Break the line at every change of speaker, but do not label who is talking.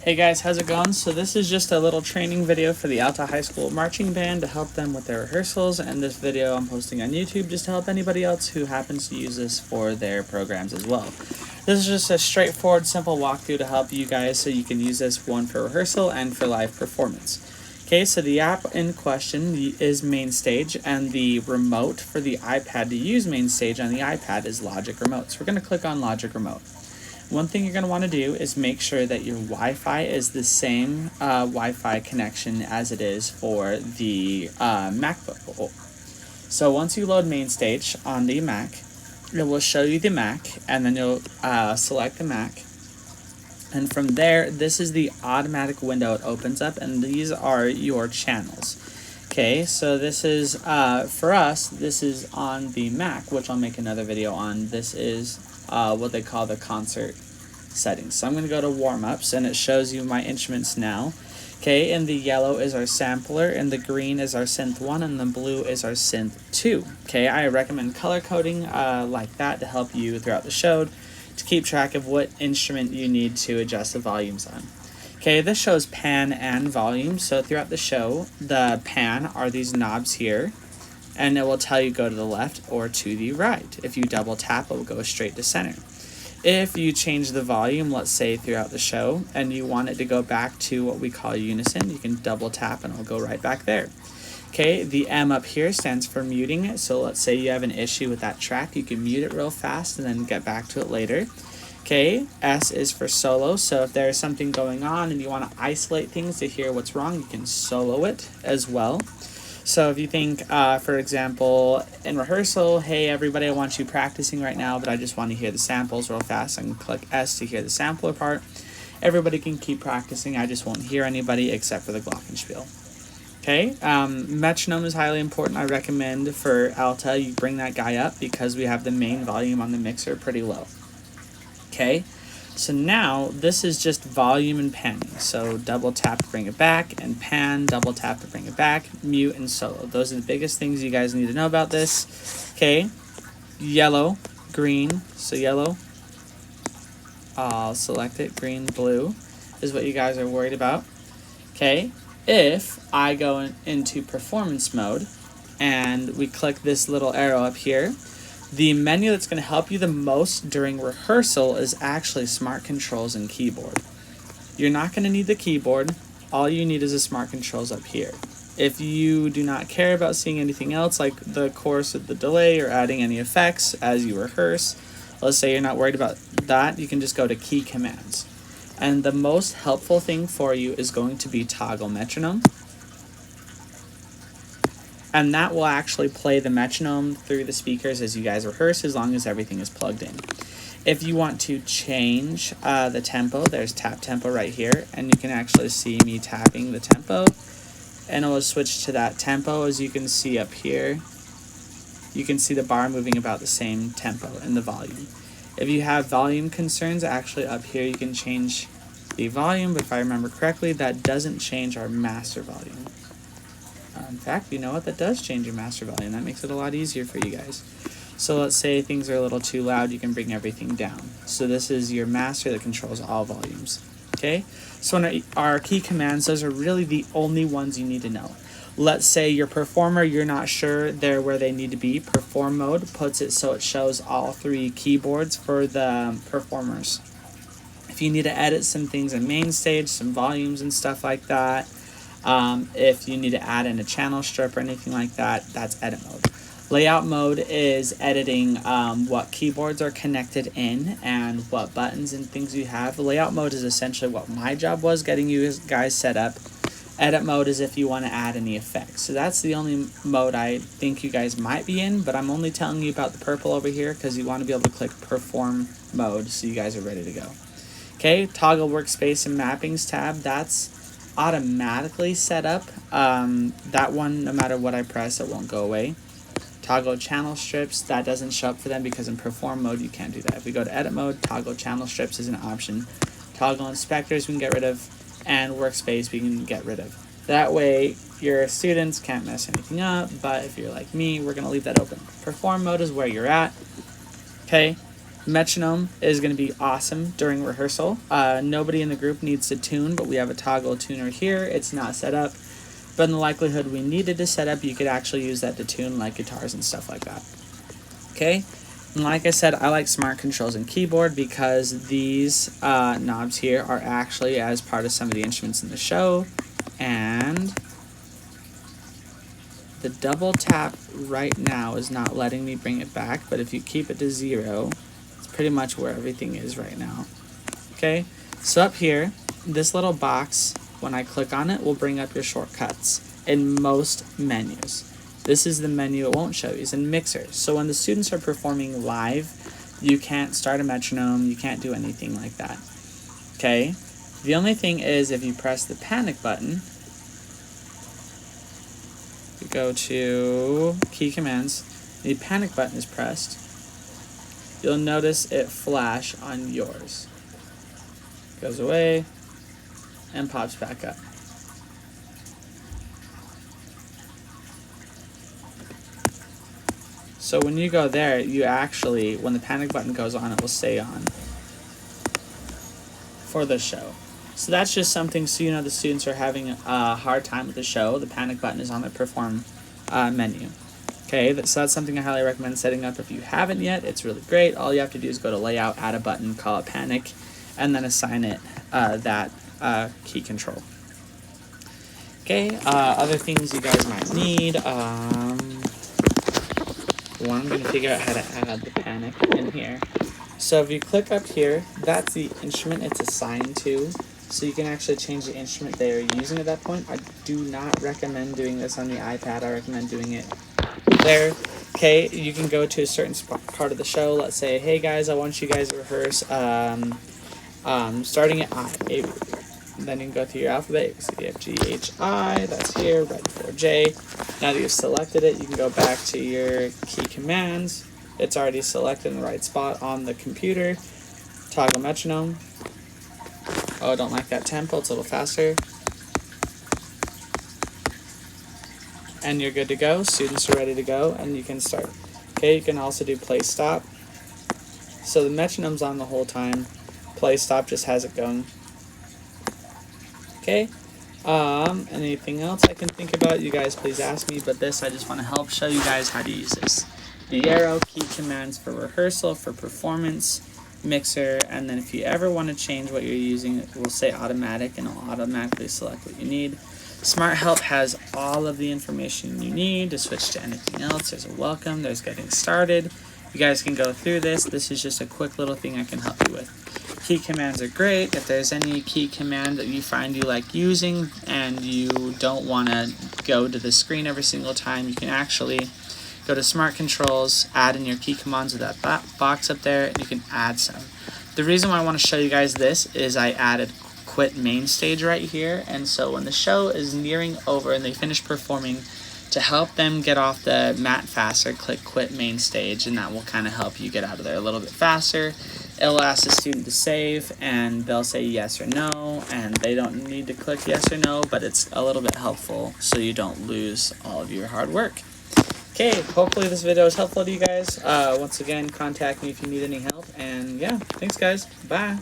Hey guys, how's it going? So this is just a little training video for the Alta High School Marching Band to help them with their rehearsals, and this video I'm posting on YouTube just to help anybody else who happens to use this for their programs as well. This is just a straightforward, simple walkthrough to help you guys so you can use this one for rehearsal and for live performance. Okay, so the app in question is Mainstage, and the remote for the iPad to use Mainstage on the iPad is Logic Remote. So we're going to click on Logic Remote. One thing you're going to want to do is make sure that your Wi-Fi is the same Wi-Fi connection as it is for the MacBook. So once you load Mainstage on the Mac, it will show you the Mac, and then you'll select the Mac. And from there, this is the automatic window it opens up, and these are your channels. Okay, so this is, for us, this is on the Mac, which I'll make another video on. This is what they call the concert settings. So I'm going to go to warm-ups, and it shows you my instruments now. Okay, and the yellow is our sampler, and the green is our synth 1, and the blue is our synth 2. Okay, I recommend color coding like that to help you throughout the show to keep track of what instrument you need to adjust the volumes on. Okay, this shows pan and volume, so throughout the show, the pan are these knobs here, and it will tell you go to the left or to the right. If you double tap, it will go straight to center. If you change the volume, let's say throughout the show, and you want it to go back to what we call unison, you can double tap and it'll go right back there. Okay, the M up here stands for muting it, so let's say you have an issue with that track, you can mute it real fast and then get back to it later. Okay, S is for solo, so if there's something going on and you want to isolate things to hear what's wrong, you can solo it as well. So if you think, for example, in rehearsal, hey everybody, I want you practicing right now, but I just want to hear the samples real fast, I can click S to hear the sampler part. Everybody can keep practicing, I just won't hear anybody except for the glockenspiel. Okay, metronome is highly important. I recommend for Alta, you bring that guy up because we have the main volume on the mixer pretty low. Okay, so now this is just volume and panning. So double tap to bring it back, and pan, double tap to bring it back, mute, and solo. Those are the biggest things you guys need to know about this. Okay, yellow, green, so yellow, I'll select it, green, blue is what you guys are worried about. Okay, if I go into performance mode and we click this little arrow up here, the menu that's going to help you the most during rehearsal is actually smart controls and keyboard. You're not going to need the keyboard. All you need is the smart controls up here. If you do not care about seeing anything else like the chorus with the delay or adding any effects as you rehearse, let's say you're not worried about that, you can just go to key commands. And the most helpful thing for you is going to be toggle metronome. And that will actually play the metronome through the speakers as you guys rehearse, as long as everything is plugged in. If you want to change the tempo, there's tap tempo right here, and you can actually see me tapping the tempo, and it will switch to that tempo. As you can see up here, you can see the bar moving about the same tempo in the volume. If you have volume concerns, actually up here you can change the volume, but if I remember correctly, that doesn't change our master volume. In fact, you know what? That does change your master volume. That makes it a lot easier for you guys. So let's say things are a little too loud, you can bring everything down. So this is your master that controls all volumes. Okay? So in our key commands, those are really the only ones you need to know. Let's say your performer, you're not sure they're where they need to be. Perform mode puts it so it shows all three keyboards for the performers. If you need to edit some things in Mainstage, some volumes and stuff like that, if you need to add in a channel strip or anything like that, that's edit mode. Layout mode is editing what keyboards are connected in and what buttons and things you have. Layout mode is essentially what my job was, getting you guys set up. Edit mode is if you want to add any effects. So that's the only mode I think you guys might be in, but I'm only telling you about the purple over here because you want to be able to click perform mode so you guys are ready to go. Okay, toggle workspace and mappings tab, that's automatically set up. That one, no matter what I press, it won't go away. Toggle channel strips, that doesn't show up for them because in perform mode you can't do that. If we go to edit mode, toggle channel strips is an option. Toggle inspectors we can get rid of, and workspace we can get rid of. That way your students can't mess anything up, but if you're like me, we're going to leave that open. Perform mode is where you're at. Okay, Metronome is going to be awesome during rehearsal. Nobody in the group needs to tune, but we have a toggle tuner here. It's not set up, but in the likelihood we needed to set up, you could actually use that to tune like guitars and stuff like that. Okay, and like I said, I like smart controls and keyboard because these knobs here are actually as part of some of the instruments in the show, and the double tap right now is not letting me bring it back, but if you keep it to 0, it's pretty much where everything is right now. Okay, so up here, this little box, when I click on it, will bring up your shortcuts in most menus. This is the menu it won't show you. It's in Mixer. So when the students are performing live, you can't start a metronome, you can't do anything like that. Okay, the only thing is if you press the panic button, you go to key commands, the panic button is pressed, you'll notice it flash on yours. Goes away and pops back up. So when you go there, you actually, when the panic button goes on, it will stay on for the show. So that's just something so you know the students are having a hard time with the show. The panic button is on the perform menu. Okay, so that's something I highly recommend setting up if you haven't yet. It's really great. All you have to do is go to layout, add a button, call it panic, and then assign it that key control. Okay, other things you guys might need. One, I'm going to figure out how to add the panic in here. So if you click up here, that's the instrument it's assigned to. So you can actually change the instrument they are using at that point. I do not recommend doing this on the iPad. I recommend doing it there. Okay, you can go to a certain part of the show. Let's say, hey guys, I want you guys to rehearse starting at I. Then you can go through your alphabet. You have G, H, I. That's here, right before J. Now that you've selected it, you can go back to your key commands. It's already selected in the right spot on the computer. Toggle metronome. Oh, I don't like that tempo. It's a little faster. And you're good to go. Students are ready to go, and you can start. Okay, you can also do play stop. So the metronome's on the whole time. Play stop just has it going. Okay. Anything else I can think about, you guys please ask me, but this I just want to help show you guys how to use this. The arrow key commands for rehearsal, for performance, mixer, and then if you ever want to change what you're using, it will say automatic and it'll automatically select what you need. Smart Help has all of the information you need to switch to anything else. There's a welcome, there's getting started. You guys can go through this. This is just a quick little thing I can help you with. Key commands are great. If there's any key command that you find you like using and you don't want to go to the screen every single time, you can actually go to Smart Controls, add in your key commands with that box up there, and you can add some. The reason why I want to show you guys this is I added Quit Mainstage right here, and so when the show is nearing over and they finish performing, to help them get off the mat faster, click Quit Mainstage, and that will kind of help you get out of there a little bit faster. It'll ask the student to save, and they'll say yes or no, and they don't need to click yes or no, but it's a little bit helpful so you don't lose all of your hard work. Okay, hopefully this video is helpful to you guys. Once again, contact me if you need any help, and yeah, thanks guys. Bye.